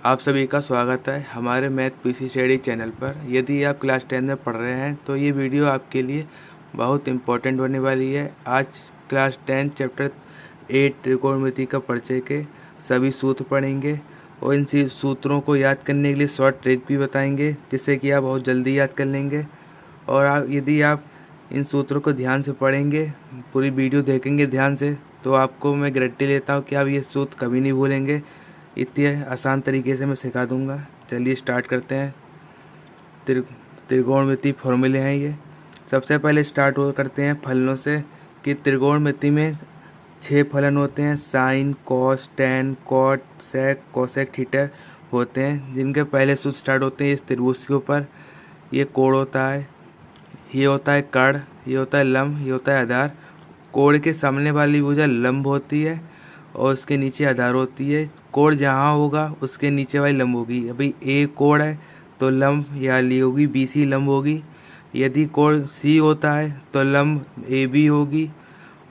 आप सभी का स्वागत है हमारे मैथ पीसी स्टडी चैनल पर। यदि आप क्लास 10 में पढ़ रहे हैं तो ये वीडियो आपके लिए बहुत इम्पोर्टेंट होने वाली है। आज क्लास 10 चैप्टर 8 त्रिकोणमिति का परिचय के सभी सूत्र पढ़ेंगे और इन सूत्रों को याद करने के लिए शॉर्ट ट्रिक भी बताएंगे, जिससे कि आप बहुत जल्दी याद कर लेंगे। और यदि आप इन सूत्रों को ध्यान से पढ़ेंगे, पूरी वीडियो देखेंगे ध्यान से, तो आपको मैं गारंटी लेता हूँ कि आप ये सूत्र कभी नहीं भूलेंगे। इतने आसान तरीके से मैं सिखा दूंगा। चलिए स्टार्ट करते हैं। त्रिकोणमिति फॉर्मूले हैं ये। सबसे पहले स्टार्ट करते हैं फलनों से कि त्रिकोणमिति में 6 फलन होते हैं। साइन, कॉस, टैन, कॉट, सेक, कोसेक, थीटा होते हैं, जिनके पहले सूत्र स्टार्ट होते हैं इस त्रिभुज के ऊपर। ये कोण होता है, ये होता है कर्ण, ये होता है लंब, ये होता है आधार। कोण के सामने वाली भुजा लंब होती है और उसके नीचे आधार होती है। कोण जहाँ होगा उसके नीचे वाली लंब होगी। अभी ए कोण है तो लंब यहाँ ली होगी, बी सी लंब होगी। यदि कोण सी होता है तो लंब ए बी होगी।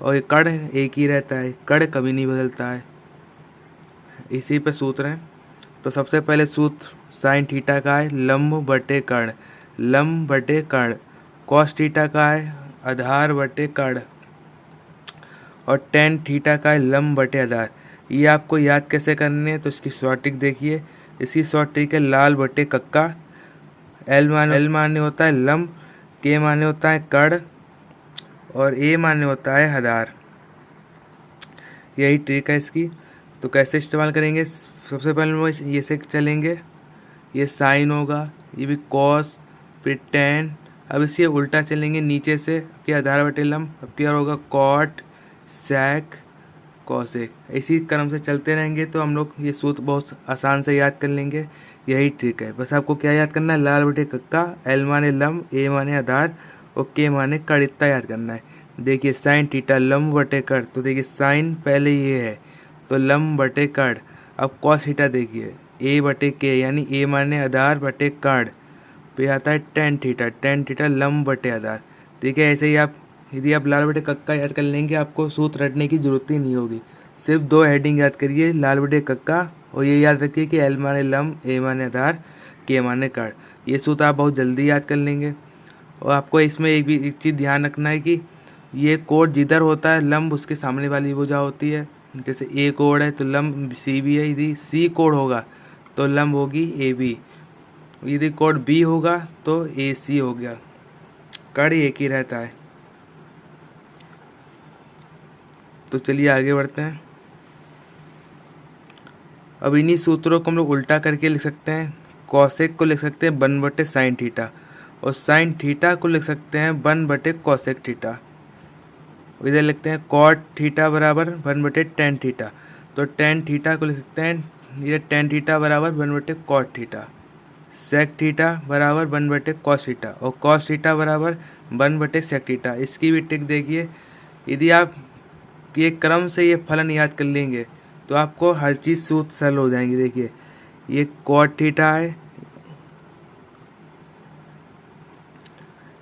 और कर्ण एक ही रहता है, कर्ण कभी नहीं बदलता है। इसी पे सूत्र है। तो सबसे पहले सूत्र साइन थीटा का है लंब बटे कर्ण, लंब बटे कर्ण। कॉस थीटा का है आधार बटे कर्ण। और टेन थीटा का है लंब बटे आधार। ये आपको याद कैसे करने हैं तो इसकी शॉर्ट ट्रिक देखिए। इसकी शॉर्ट ट्रिक है लाल बटे कक्का। एल माने होता है लंब, के माने होता है कर्ण और ए माने होता है आधार। यही ट्रिक है इसकी। तो कैसे इस्तेमाल करेंगे, सबसे पहले वो ये से चलेंगे। ये साइन होगा, ये भी कॉस, फिर टेन। अब इसे उल्टा चलेंगे नीचे से कि आधार बटे लंब। अब क्या होगा, कॉट, सेक, कॉसेक। इसी क्रम से चलते रहेंगे तो हम लोग ये सूत्र बहुत आसान से याद कर लेंगे। यही ट्रिक है। बस आपको क्या याद करना है, लाल बटे कक्का, एल माने लंब, ए माने आधार और के माने कर्ण, इतना याद करना है। देखिए साइन थीटा लंब बटे कर्ण, तो देखिए साइन पहले ये है तो लंब बटे कर्ण। अब कॉस थीटा देखिए ए बटे के, यानी ए माने आधार बटे कर्ण। फिर आता है टेन थीटा, टेन थीटा लंब बटे आधार। ठीक है, ऐसे ही आप यदि आप लाल बटे कक्का याद कर लेंगे आपको सूत्र रटने की जरूरत ही नहीं होगी। सिर्फ 2 हेडिंग याद करिए, लाल बटे कक्का, और ये याद रखिए कि एल माने लंब, ए माने आधार, के माने कर्ण। ये सूत्र आप बहुत जल्दी याद कर लेंगे। और आपको इसमें एक चीज़ ध्यान रखना है कि ये कोण जिधर होता है लंब उसके सामने वाली भुजा होती है। जैसे ए कोण है तो लंब सी भी है। यदि सी कोण होगा तो लंब होगी ए बी। यदि कोण बी होगा तो ए सी हो गया। कर्ण एक ही रहता है। तो चलिए आगे बढ़ते हैं। अब इन्हीं सूत्रों को हम लोग उल्टा करके लिख सकते हैं। कॉसेक को लिख सकते हैं 1 बटे साइन थीटा और साइन थीटा को लिख सकते हैं 1 बटे कॉसेक थीटा। इधर लिखते हैं कॉट थीटा बराबर 1 बटे टेन थीटा, तो टेन थीटा को लिख सकते हैं ये टेन थीटा बराबर 1 बटे कॉट थीटा। सेक थीटा बराबर 1 बटे कॉस थीटा और कॉस थीटा बराबर 1 बटे सेक थीटा। इसकी भी ट्रिक देखिए। यदि आप ये क्रम से ये फलन याद कर लेंगे तो आपको हर चीज़ सूत्र सरल हो जाएंगी। देखिए ये कॉट थीटा है,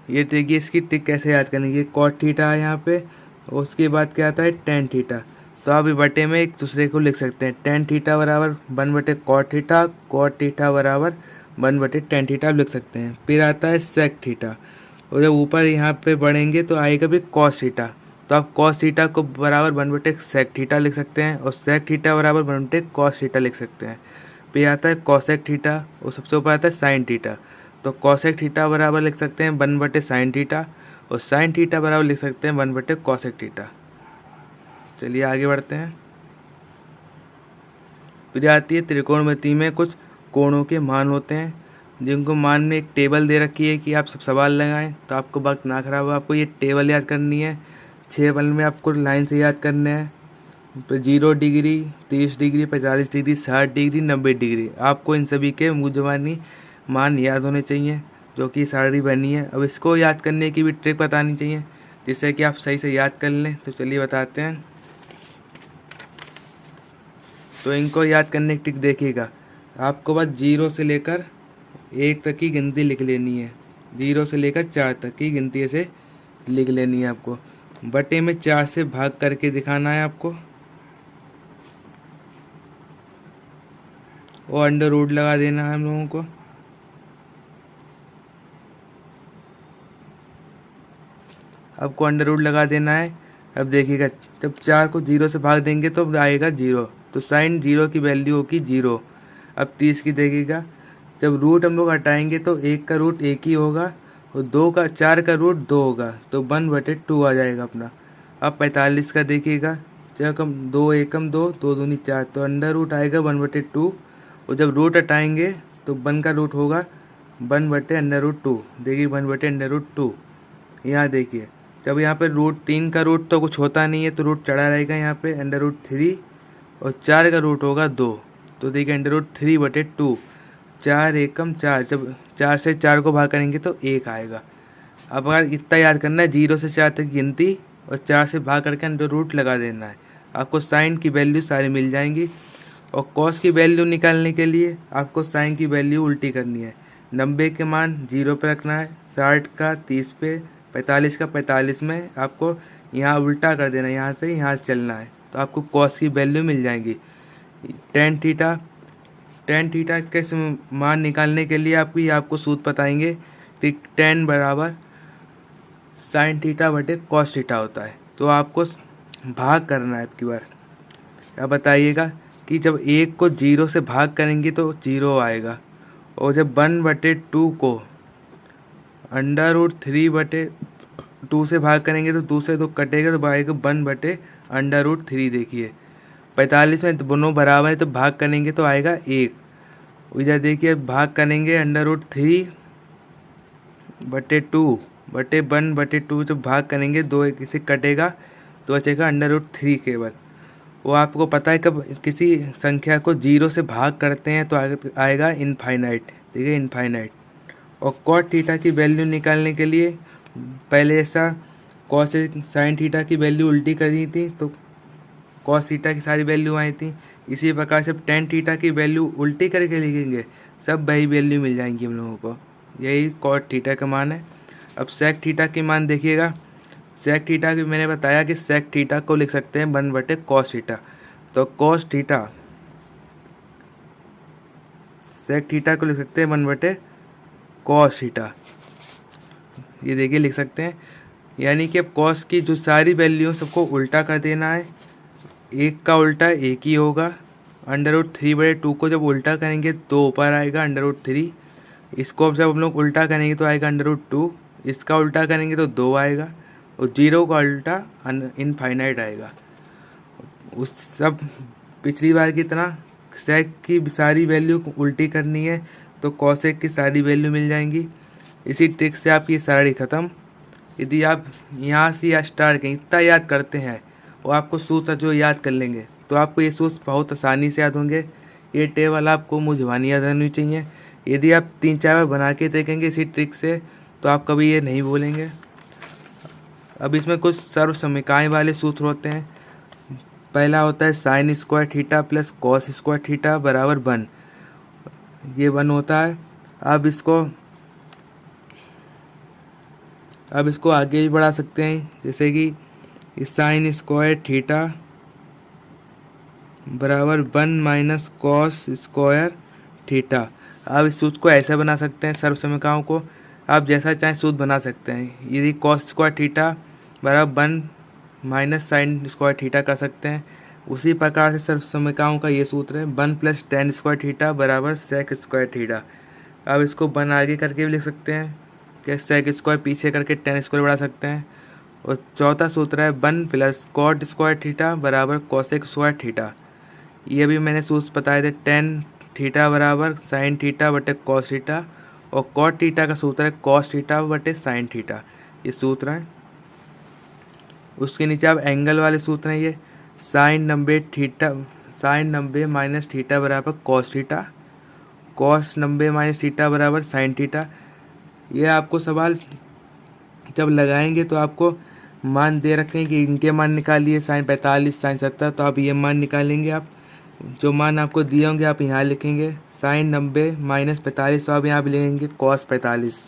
ये देखिए इसकी ट्रिक कैसे याद करेंगे। कॉट थीटा है यहाँ पे, उसके बाद क्या आता है टेन थीटा। तो आप बटे में एक दूसरे को लिख सकते हैं। टेन थीटा बराबर 1 बटे कॉट थीटा, कॉट थीटा बराबर 1 बटे टेन थीटा लिख सकते हैं। फिर आता है सेक थीटा, और जब ऊपर यहाँ पे बढ़ेंगे तो आएगा भी कॉस थीटा, तो आप कॉस थीटा को बराबर 1 बटे सेक थीटा लिख सकते हैं और सेक थीटा बराबर 1 बटे कॉस थीटा लिख सकते हैं। फिर आता है कॉसेक थीटा और सबसे ऊपर आता है साइन थीटा, तो कॉसेक थीटा बराबर लिख सकते हैं 1 बटे साइन थीटा और साइन थीटा बराबर लिख सकते हैं 1 बटे कॉसेक थीटा। चलिए आगे बढ़ते हैं। फिर आती है त्रिकोणमिति में कुछ कोणों के मान होते हैं, जिनको मान में एक टेबल दे रखी है कि आप सब सवाल लगाएं, तो आपको वक्त ना खराब हो। आपको ये टेबल याद करनी है। 6 बल में आपको लाइन से याद करने हैं। 0 degree, 30 degree, 45 degree, 60 degree, 90 degree. आपको इन सभी के मूजबानी मान याद होने चाहिए, जो कि सारी बनी है। अब इसको याद करने की भी ट्रिक बतानी चाहिए, जिससे कि आप सही से याद कर लें। तो चलिए बताते हैं। तो इनको याद करने की ट्रिक देखिएगा। आपको बस 0 से लेकर 1 तक की गिनती लिख लेनी है। 0 से लेकर 4 तक की गिनती से लिख लेनी है आपको। बटे में 4 से भाग करके दिखाना है आपको। और अंडर रूट लगा देना है हम लोगों को। आपको अंडर रूट लगा देना है। अब देखिएगा, जब 4 को 0 से भाग देंगे तो आएगा 0, तो साइन 0 की वैल्यू होगी 0। अब 30 की देखिएगा, जब रूट हम लोग हटाएंगे तो 1 का रूट 1 ही होगा और 4 का रूट 2 होगा, तो 1/2 आ जाएगा अपना। अब 45 का देखिएगा, जब हम 2 एकम 2, 2 दूनी 4, तो अंडर रूट आएगा 1/2। और जब रूट हटाएंगे तो 1 का रूट होगा 1/√2। देखिए 1/√2। यहाँ देखिए, जब यहाँ पे √3 का रूट तो कुछ होता नहीं है, तो रूट चढ़ा रहेगा यहाँ पे √3, और 4 का रूट होगा 2, तो देखिए √3/2। 4 एकम 4, जब 4 से 4 को भाग करेंगे तो 1 आएगा। अब अगर इतना याद करना है, 0 से 4 तक गिनती और 4 से भाग करके अंडर रूट लगा देना है। आपको साइन की वैल्यू सारी मिल जाएंगी। और कॉस की वैल्यू निकालने के लिए आपको साइन की वैल्यू उल्टी करनी है। 90 के मान 0 पे रखना है, 60 का 30 पे, 45 का 45 में आपको यहाँ उल्टा कर देना है, यहाँ से यहाँ से चलना है, तो आपको कॉस की वैल्यू मिल जाएंगी। टेन थीटा के मान निकालने के लिए आपको सूत्र बताएंगे कि टेन बराबर साइन थीटा बटे कॉस थीटा होता है। तो आपको भाग करना है आपकी बार। अब बताइएगा कि जब 1 को 0 से भाग करेंगे तो 0 आएगा, और जब 1/2 को √3/2 से भाग करेंगे तो 2 से 2 कटेगा, तो आएगा 1/√3। देखिए 45 में दोनों बराबर है, तो भाग करेंगे तो आएगा 1। इधर देखिए भाग करेंगे √3/2 बटे 1/2, जब भाग करेंगे 2 1 से कटेगा तो बचेगा √3 केवल। वो आपको पता है कब किसी संख्या को 0 से भाग करते हैं तो आएगा इनफाइनाइट। देखिए इनफाइनाइट। और कॉट थीटा की वैल्यू निकालने के लिए पहले ऐसा कॉस साइन थीटा की वैल्यू उल्टी करी थी तो कॉस थीटा की सारी वैल्यू आई थी। इसी प्रकार से टेन थीटा की वैल्यू उल्टी करके लिखेंगे, सब वही वैल्यू मिल जाएंगी हम लोगों को। यही कॉट थीटा का मान है। अब सेक थीटा की मान देखिएगा। सेक थीटा की मैंने बताया कि सेक थीटा को लिख सकते हैं 1/cos थीटा। तो cos थीटा सेक थीटा को लिख सकते हैं 1/cos थीटा। ये देखिए लिख सकते हैं, यानी कि अब cos की जो सारी वैल्यू सबको उल्टा कर देना है। 1 का उल्टा 1 ही होगा। √3/2 को जब उल्टा करेंगे तो ऊपर आएगा √3। इसको अब जब हम लोग उल्टा करेंगे तो आएगा √2। इसका उल्टा करेंगे तो 2 आएगा, और 0 का उल्टा इनफाइनाइट आएगा। उस सब पिछली बार की तरह सेक की सारी वैल्यू उल्टी करनी है तो कॉसेक की सारी वैल्यू मिल जाएंगी। इसी ट्रिक से आपकी सारी ख़त्म। यदि आप यहाँ से या स्टार्ट करें इतना याद करते हैं और आपको सूत्र जो याद कर लेंगे तो आपको ये सूत्र बहुत आसानी से याद होंगे। ये टेबल आपको मुँहज़बानी याद होनी चाहिए। यदि आप 3-4 बार बना के देखेंगे इसी ट्रिक से तो आप कभी ये नहीं भूलेंगे। अब इसमें कुछ सर्व समीकरण वाले सूत्र होते हैं। पहला होता है sine square theta plus cos square theta बराबर 1। ये 1 होता है। अब इसको आगे भी बढ़ा सकते हैं, जैसे कि साइन स्क्वायर थीटा बराबर 1 माइनस कॉस स्क्वायर थीटा। अब इस सूत्र को ऐसा बना सकते हैं, सर्व समीकरणों को आप जैसा चाहें सूत्र बना सकते हैं। यदि कॉस स्क्वायर थीटा बराबर 1 माइनस साइन स्क्वायर थीटा कर सकते हैं। उसी प्रकार से सर्व समीकरणों का ये सूत्र है 1 प्लस टेन स्क्वायर थीटा बराबर सेक स्क्वायर थीटा। अब इसको 1 आगे करके भी लिख सकते हैं कि सेक स्क्वायर पीछे करके टेन स्क्वायर बढ़ा सकते हैं। और चौथा सूत्र है 1 प्लस कॉट स्क्वायर थीटा बराबर कॉसेक स्क्वायर थीटा। ये भी मैंने सूत्र बताए थे, टेन थीटा बराबर साइन थीटा बटे कॉस थीटा, और कॉट थीटा का सूत्र है कॉस थीटा बटे साइन थीटा। ये सूत्र है। उसके नीचे आप एंगल वाले सूत्र हैं, ये साइन 90 माइनस थीटा बराबर cos theta, cos 90 minus theta बराबर साइन थीटा। ये आपको सवाल जब लगाएंगे तो आपको मान दे रखे हैं कि इनके मान निकालिए, साइन 45 साइन 70, तो आप ये मान निकालेंगे। आप जो मान आपको दिए होंगे आप यहाँ लिखेंगे, साइन 90 माइनस 45 तो आप यहाँ भी लिखेंगे कॉस 45।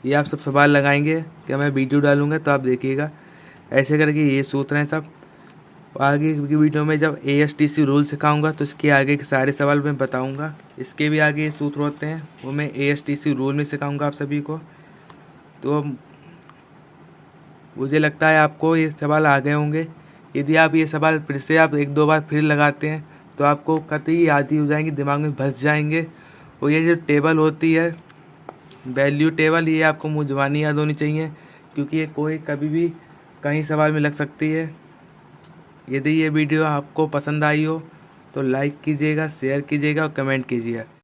ये आप सब सवाल लगाएंगे कि मैं वीडियो डालूंगा तो आप देखिएगा। ऐसे करके ये सूत्र हैं सब। आगे की वीडियो में जब ASTC रूल सिखाऊंगा तो इसके आगे के सारे सवाल मैं बताऊंगा। इसके भी आगे सूत्र होते हैं, वो मैं ASTC रूल में सिखाऊंगा आप सभी को। तो मुझे लगता है आपको ये सवाल आ गए होंगे। यदि आप ये सवाल फिर से आप 1-2 बार फिर लगाते हैं तो आपको कतई याद ही हो जाएंगे, दिमाग में बस जाएंगे। और ये जो टेबल होती है, वैल्यू टेबल, ये आपको मुँह जुबानी याद होनी चाहिए, क्योंकि ये कोई कभी भी कहीं सवाल में लग सकती है। यदि ये वीडियो आपको पसंद आई हो तो लाइक कीजिएगा, शेयर कीजिएगा और कमेंट कीजिएगा।